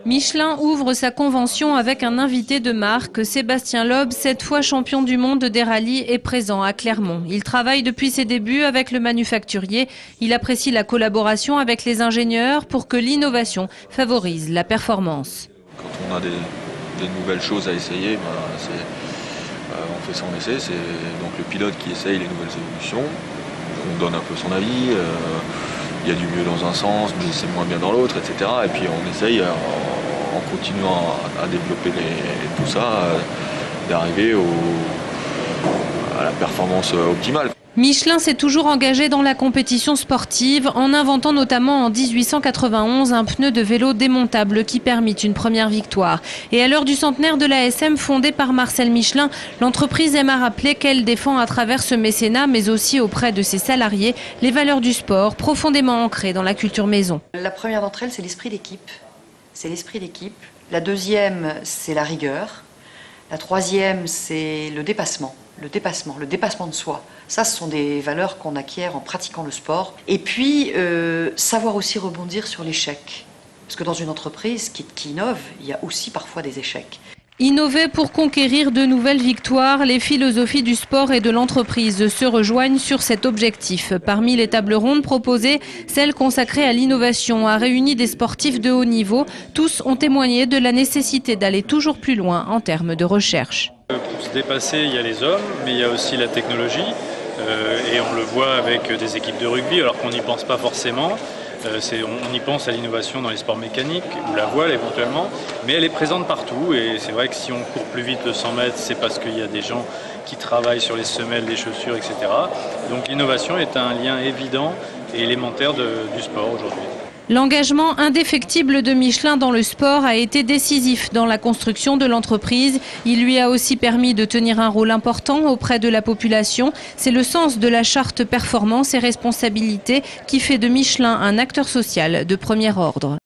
Michelin ouvre sa convention avec un invité de marque. Sébastien Loeb, 7 fois champion du monde des rallyes, est présent à Clermont. Il travaille depuis ses débuts avec le manufacturier. Il apprécie la collaboration avec les ingénieurs pour que l'innovation favorise la performance. Quand on a des nouvelles choses à essayer, on fait son essai. C'est donc le pilote qui essaye les nouvelles évolutions. On donne un peu son avis. Il y a du mieux dans un sens, mais c'est moins bien dans l'autre, etc. Et puis on essaye, en continuant à développer tout ça, d'arriver à la performance optimale. Michelin s'est toujours engagé dans la compétition sportive en inventant notamment en 1891 un pneu de vélo démontable qui permit une première victoire. Et à l'heure du centenaire de l'ASM fondée par Marcel Michelin, l'entreprise aime à rappeler qu'elle défend à travers ce mécénat, mais aussi auprès de ses salariés, les valeurs du sport profondément ancrées dans la culture maison. La première d'entre elles, c'est l'esprit d'équipe. C'est l'esprit d'équipe. La deuxième, c'est la rigueur. La troisième, c'est le dépassement de soi. Ça, ce sont des valeurs qu'on acquiert en pratiquant le sport. Et puis, savoir aussi rebondir sur l'échec. Parce que dans une entreprise qui innove, il y a aussi parfois des échecs. Innover pour conquérir de nouvelles victoires, les philosophies du sport et de l'entreprise se rejoignent sur cet objectif. Parmi les tables rondes proposées, celle consacrée à l'innovation a réuni des sportifs de haut niveau. Tous ont témoigné de la nécessité d'aller toujours plus loin en termes de recherche. Pour se dépasser, il y a les hommes, mais il y a aussi la technologie. Et on le voit avec des équipes de rugby, alors qu'on n'y pense pas forcément. On y pense à l'innovation dans les sports mécaniques, ou la voile éventuellement, mais elle est présente partout. Et c'est vrai que si on court plus vite de 100 mètres, c'est parce qu'il y a des gens qui travaillent sur les semelles, les chaussures, etc. Donc l'innovation est un lien évident et élémentaire du sport aujourd'hui. L'engagement indéfectible de Michelin dans le sport a été décisif dans la construction de l'entreprise. Il lui a aussi permis de tenir un rôle important auprès de la population. C'est le sens de la charte performance et responsabilité qui fait de Michelin un acteur social de premier ordre.